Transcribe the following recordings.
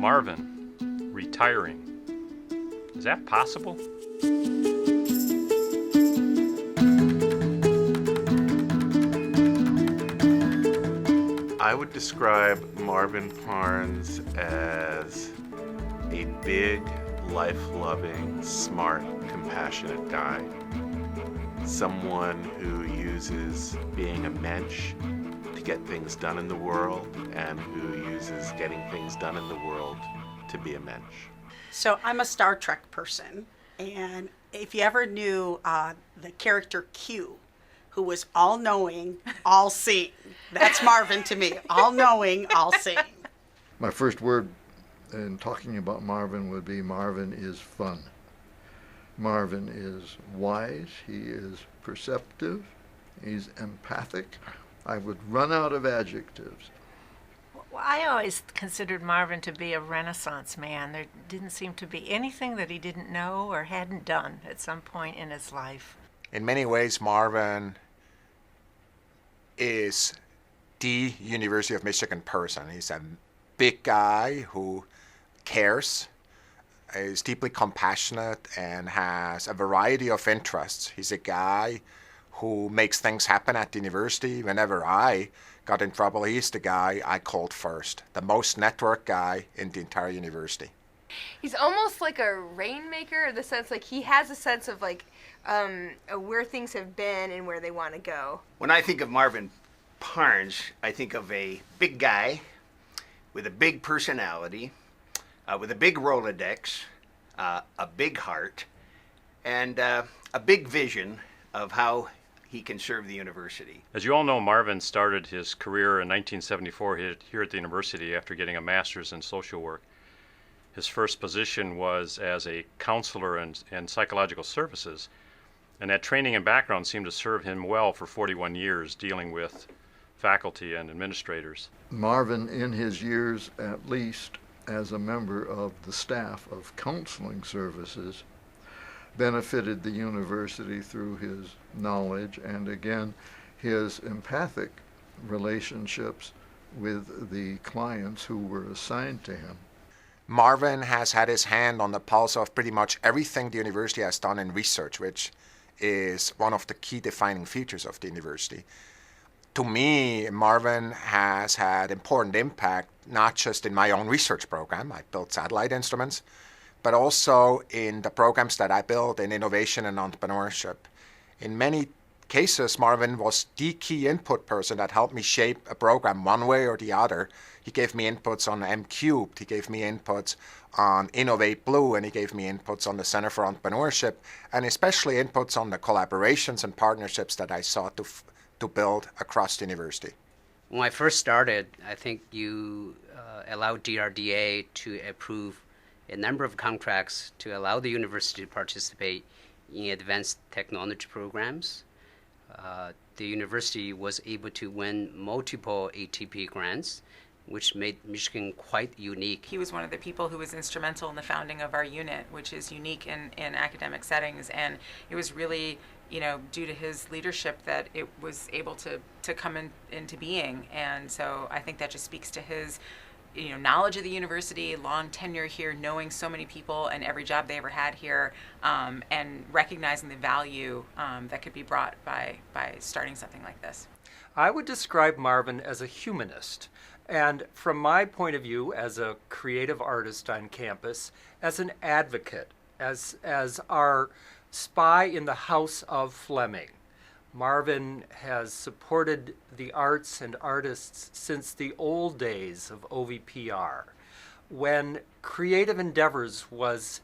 Marvin retiring. Is that possible? I would describe Marvin Parnes as a big, life-loving, smart, compassionate guy. Someone who uses being a mensch to get things done in the world and who uses getting things done in the world to be a mensch. So I'm a Star Trek person, and if you ever knew the character Q, who was all-knowing, all-seeing, that's Marvin to me, all-knowing, all-seeing. My first word in talking about Marvin would be Marvin is fun. Marvin is wise, he is perceptive, he's empathic. I would run out of adjectives. Well, I always considered Marvin to be a Renaissance man. There didn't seem to be anything that he didn't know or hadn't done at some point in his life. In many ways, Marvin is the University of Michigan person. He's a big guy who cares, is deeply compassionate, and has a variety of interests. He's a guy who makes things happen at the university. Whenever I got in trouble, he's the guy I called first, the most networked guy in the entire university. He's almost like a rainmaker in the sense, like, he has a sense of, like, where things have been and where they want to go. When I think of Marvin Parnes, I think of a big guy with a big personality, with a big Rolodex, a big heart, and a big vision of how he can serve the university. As you all know, Marvin started his career in 1974 here at the university after getting a master's in social work. His first position was as a counselor in psychological services, and that training and background seemed to serve him well for 41 years dealing with faculty and administrators. Marvin, in his years at least as a member of the staff of counseling services, benefited the university through his knowledge and, again, his empathic relationships with the clients who were assigned to him. Marvin has had his hand on the pulse of pretty much everything the university has done in research, which is one of the key defining features of the university. To me, Marvin has had important impact, not just in my own research program, I built satellite instruments, but also in the programs that I built in innovation and entrepreneurship. In many cases, Marvin was the key input person that helped me shape a program one way or the other. He gave me inputs on M Cubed, he gave me inputs on Innovate Blue, and he gave me inputs on the Center for Entrepreneurship, and especially inputs on the collaborations and partnerships that I sought to build across the university. When I first started, I think you allowed DRDA to approve a number of contracts to allow the university to participate in advanced technology programs. The university was able to win multiple ATP grants, which made Michigan quite unique. He was one of the people who was instrumental in the founding of our unit, which is unique in academic settings, and it was really, due to his leadership that it was able to come into being. And so I think that just speaks to his knowledge of the university, long tenure here, knowing so many people and every job they ever had here, and recognizing the value that could be brought by starting something like this. I would describe Marvin as a humanist, and from my point of view as a creative artist on campus, as an advocate, as our spy in the house of Fleming. Marvin has supported the arts and artists since the old days of OVPR, when creative endeavors was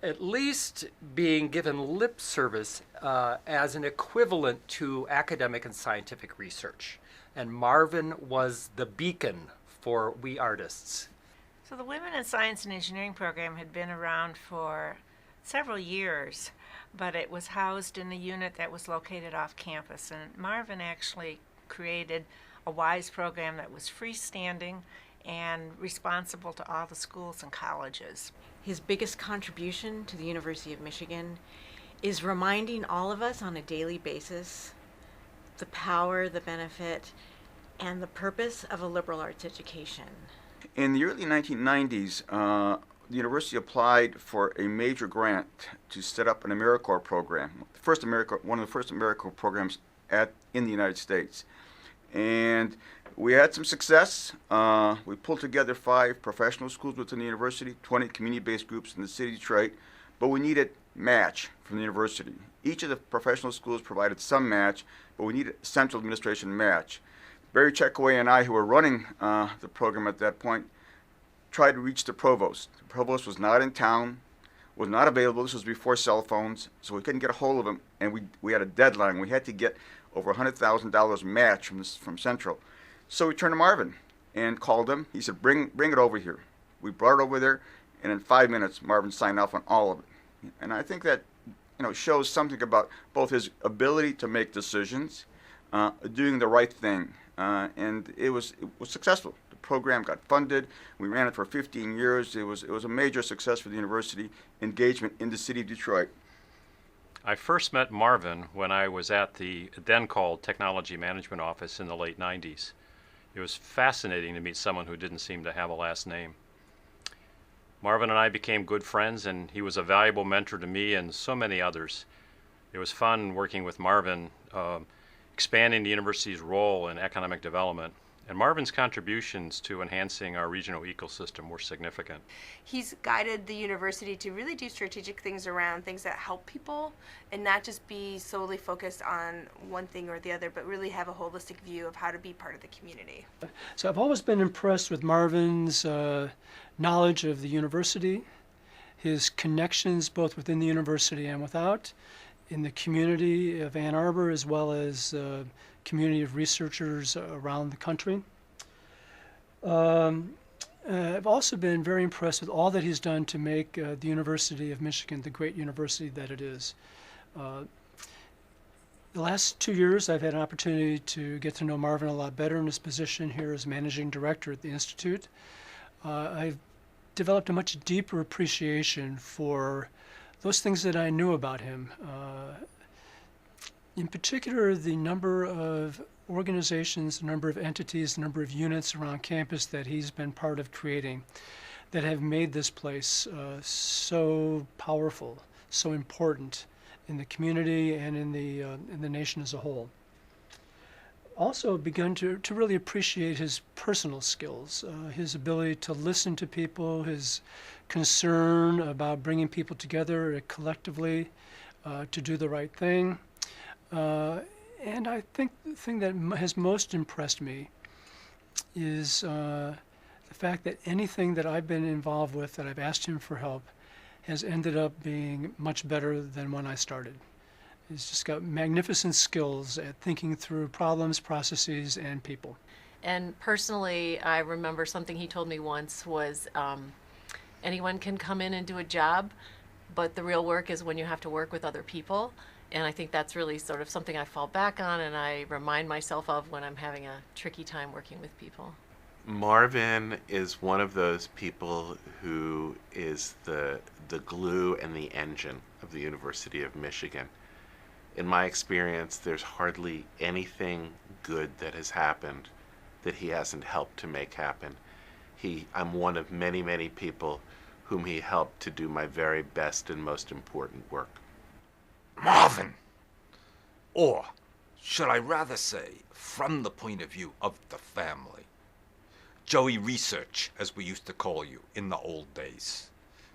at least being given lip service as an equivalent to academic and scientific research. And Marvin was the beacon for we artists. So the Women in Science and Engineering program had been around for several years, but it was housed in a unit that was located off campus. And Marvin actually created a WISE program that was freestanding and responsible to all the schools and colleges. His biggest contribution to the University of Michigan is reminding all of us on a daily basis the power, the benefit, and the purpose of a liberal arts education. In the early 1990s, the university applied for a major grant to set up an AmeriCorps program, one of the first AmeriCorps programs in the United States. And we had some success. We pulled together 5 professional schools within the university, 20 community-based groups in the city of Detroit, but we needed match from the university. Each of the professional schools provided some match, but we needed central administration match. Barry Checkaway and I, who were running the program at that point, tried to reach the provost. The provost was not in town, was not available. This was before cell phones, so we couldn't get a hold of him, and we had a deadline. We had to get over $100,000 match from Central. So we turned to Marvin and called him. He said, bring it over here. We brought it over there, and in 5 minutes, Marvin signed off on all of it. And I think that shows something about both his ability to make decisions, doing the right thing, and it was successful. The program got funded. We ran it for 15 years. It was a major success for the university engagement in the city of Detroit. I first met Marvin when I was at the then called Technology Management Office in the late 90s. It was fascinating to meet someone who didn't seem to have a last name. Marvin and I became good friends, and he was a valuable mentor to me and so many others. It was fun working with Marvin, expanding the university's role in economic development. And Marvin's contributions to enhancing our regional ecosystem were significant. He's guided the university to really do strategic things around things that help people and not just be solely focused on one thing or the other, but really have a holistic view of how to be part of the community. So I've always been impressed with Marvin's knowledge of the university, his connections both within the university and without, in the community of Ann Arbor, as well as community of researchers around the country. I've also been very impressed with all that he's done to make the University of Michigan the great university that it is. The last 2 years, I've had an opportunity to get to know Marvin a lot better in his position here as managing director at the Institute. I've developed a much deeper appreciation for those things that I knew about him. In particular, the number of organizations, the number of entities, the number of units around campus that he's been part of creating that have made this place so powerful, so important in the community and in the nation as a whole. Also begun to really appreciate his personal skills, his ability to listen to people, his concern about bringing people together collectively to do the right thing. And I think the thing that has most impressed me is the fact that anything that I've been involved with, that I've asked him for help, has ended up being much better than when I started. He's just got magnificent skills at thinking through problems, processes, and people. And personally, I remember something he told me once was anyone can come in and do a job, but the real work is when you have to work with other people. And I think that's really sort of something I fall back on and I remind myself of when I'm having a tricky time working with people. Marvin is one of those people who is the glue and the engine of the University of Michigan. In my experience, there's hardly anything good that has happened that he hasn't helped to make happen. I'm one of many, many people whom he helped to do my very best and most important work. Marvin! Or, should I rather say, from the point of view of the family. Joey Research, as we used to call you in the old days,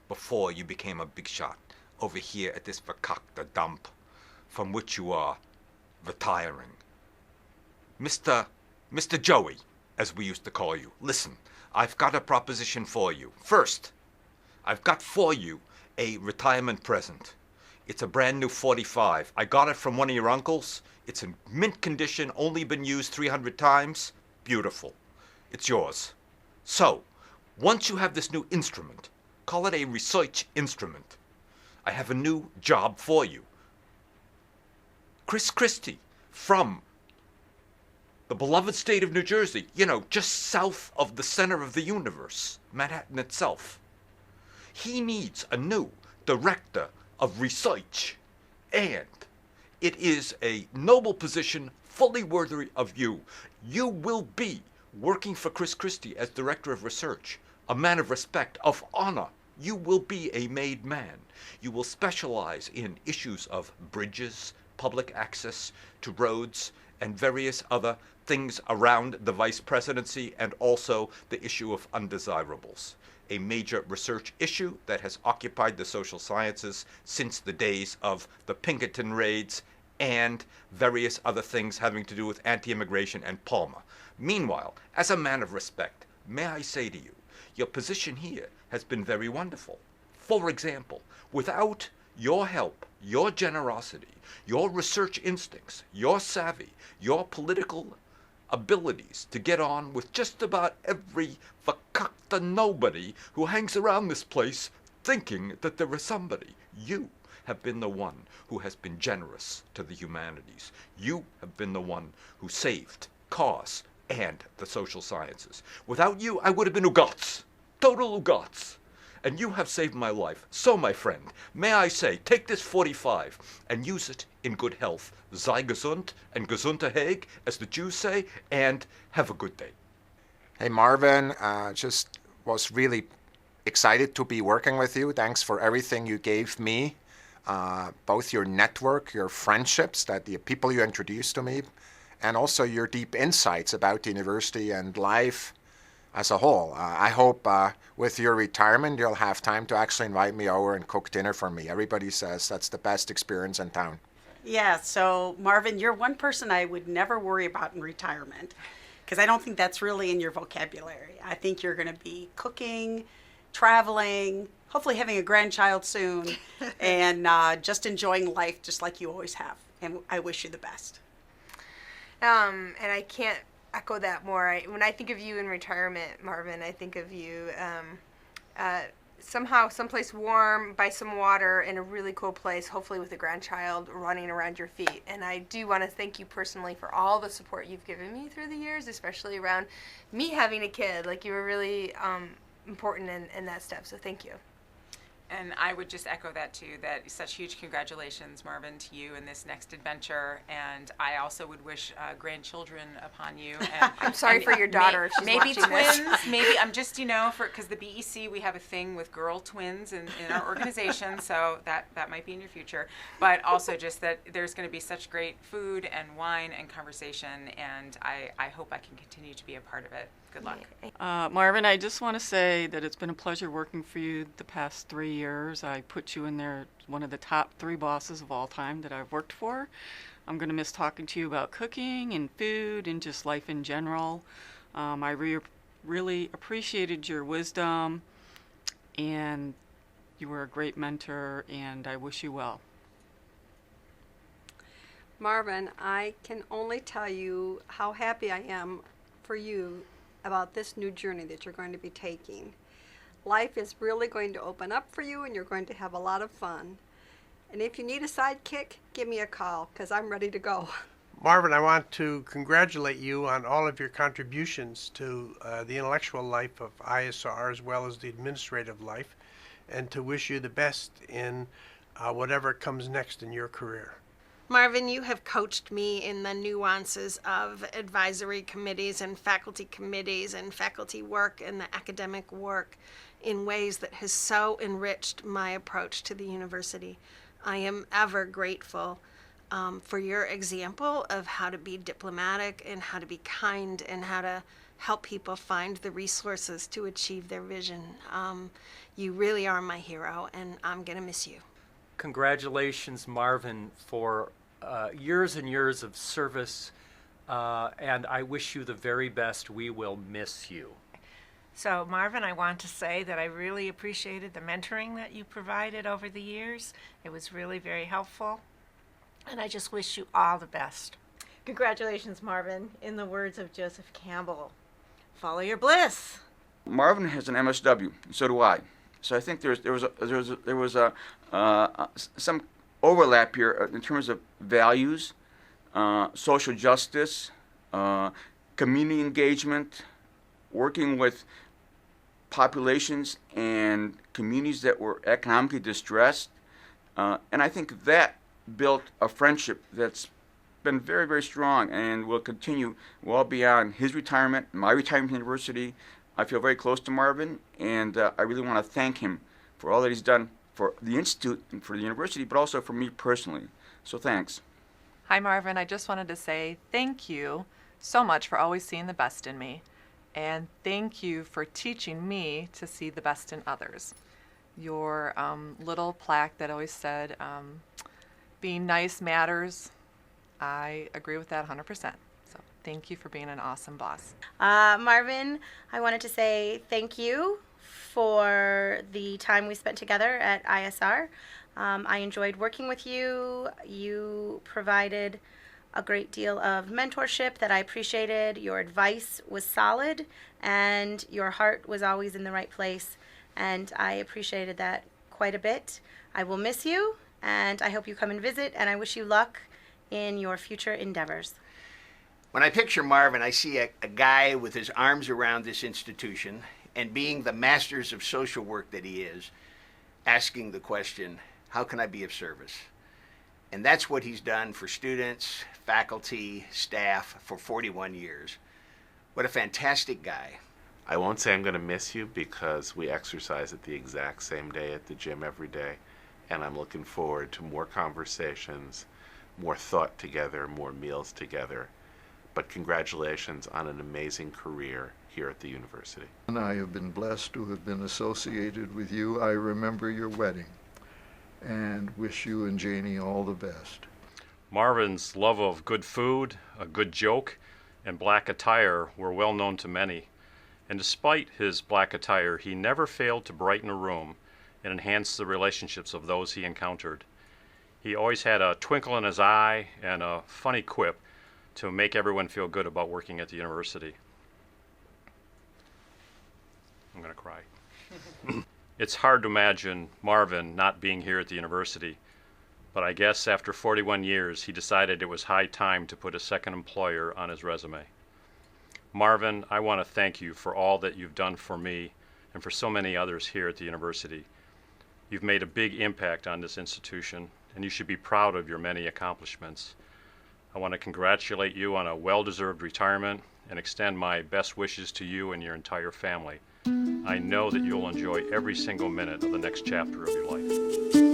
before you became a big shot over here at this Vakakta dump, from which you are retiring. Mr. Joey, as we used to call you, listen, I've got a proposition for you. First, I've got for you a retirement present. It's a brand new 45. I got it from one of your uncles. It's in mint condition, only been used 300 times. Beautiful. It's yours. So, once you have this new instrument, call it a research instrument. I have a new job for you. Chris Christie, from the beloved state of New Jersey, just south of the center of the universe, Manhattan itself. He needs a new director of research, and it is a noble position fully worthy of you. You will be working for Chris Christie as Director of Research, a man of respect, of honor. You will be a made man. You will specialize in issues of bridges, public access to roads, and various other things around the vice presidency, and also the issue of undesirables, a major research issue that has occupied the social sciences since the days of the Pinkerton raids and various other things having to do with anti-immigration and Palmer. Meanwhile, as a man of respect, may I say to you, your position here has been very wonderful. For example, without your help, your generosity, your research instincts, your savvy, your political abilities to get on with just about every fakakta nobody who hangs around this place thinking that there is somebody, you have been the one who has been generous to the humanities. You have been the one who saved cause and the social sciences. Without you, I would have been Ugatz, total Ugatz. And you have saved my life. So, my friend, may I say, take this 45 and use it in good health. Sei gesund and gesundheit, as the Jews say, and have a good day. Hey, Marvin, just was really excited to be working with you. Thanks for everything you gave me, both your network, your friendships, that the people you introduced to me, and also your deep insights about the university and life as a whole. I hope with your retirement, you'll have time to actually invite me over and cook dinner for me. Everybody says that's the best experience in town. Yeah, so Marvin, you're one person I would never worry about in retirement, because I don't think that's really in your vocabulary. I think you're going to be cooking, traveling, hopefully having a grandchild soon, and just enjoying life just like you always have. And I wish you the best. And I can't echo that more. When I think of you in retirement, Marvin, I think of you somehow someplace warm by some water in a really cool place, hopefully with a grandchild running around your feet. And I do want to thank you personally for all the support you've given me through the years, especially around me having a kid. Like, you were really important in that step, so thank you. And I would just echo that too, that such huge congratulations, Marvin, to you in this next adventure. And I also would wish grandchildren upon you. And, I'm sorry for your daughter if she's maybe watching twins, this. maybe, I'm just, because the BEC, we have a thing with girl twins in our organization, so that might be in your future. But also just that there's going to be such great food and wine and conversation, and I hope I can continue to be a part of it. Good luck. Marvin, I just want to say that it's been a pleasure working for you the past 3 years. I put you in there, one of the top 3 bosses of all time that I've worked for. I'm going to miss talking to you about cooking and food and just life in general. I really appreciated your wisdom, and you were a great mentor, and I wish you well. Marvin, I can only tell you how happy I am for you about this new journey that you're going to be taking. Life is really going to open up for you, and you're going to have a lot of fun. And if you need a sidekick, give me a call, because I'm ready to go. Marvin, I want to congratulate you on all of your contributions to the intellectual life of ISR as well as the administrative life, and to wish you the best in whatever comes next in your career. Marvin, you have coached me in the nuances of advisory committees and faculty work and the academic work in ways that has so enriched my approach to the university. I am ever grateful for your example of how to be diplomatic and how to be kind and how to help people find the resources to achieve their vision. You really are my hero, and I'm going to miss you. Congratulations, Marvin, for years and years of service, and I wish you the very best. We will miss you. So, Marvin, I want to say that I really appreciated the mentoring that you provided over the years. It was really very helpful, and I just wish you all the best. Congratulations, Marvin. In the words of Joseph Campbell, follow your bliss. Marvin has an MSW, and so do I. So I think there was some overlap here in terms of values, social justice, community engagement, working with populations and communities that were economically distressed. And I think that built a friendship that's been very, very strong and will continue well beyond his retirement, my retirement from the university. I feel very close to Marvin, and I really want to thank him for all that he's done for the Institute and for the university, but also for me personally. So thanks. Hi, Marvin. I just wanted to say thank you so much for always seeing the best in me. And thank you for teaching me to see the best in others. Your little plaque that always said, being nice matters, I agree with that 100%. So thank you for being an awesome boss. Marvin, I wanted to say thank you for the time we spent together at ISR. I enjoyed working with you. You provided a great deal of mentorship that I appreciated. Your advice was solid, and your heart was always in the right place, and I appreciated that quite a bit. I will miss you, and I hope you come and visit, and I wish you luck in your future endeavors. When I picture Marvin, I see a guy with his arms around this institution and being the masters of social work that he is, asking the question, how can I be of service? And that's what he's done for students, faculty, staff for 41 years. What a fantastic guy. I won't say I'm going to miss you because we exercise at the exact same day at the gym every day, and I'm looking forward to more conversations, more thought together, more meals together. But congratulations on an amazing career here at the university. And I have been blessed to have been associated with you. I remember your wedding and wish you and Janie all the best. Marvin's love of good food, a good joke, and black attire were well known to many. And despite his black attire, he never failed to brighten a room and enhance the relationships of those he encountered. He always had a twinkle in his eye and a funny quip to make everyone feel good about working at the university. I'm going to cry. It's hard to imagine Marvin not being here at the university, but I guess after 41 years, he decided it was high time to put a second employer on his resume. Marvin, I want to thank you for all that you've done for me and for so many others here at the university. You've made a big impact on this institution, and you should be proud of your many accomplishments. I want to congratulate you on a well-deserved retirement and extend my best wishes to you and your entire family. I know that you'll enjoy every single minute of the next chapter of your life.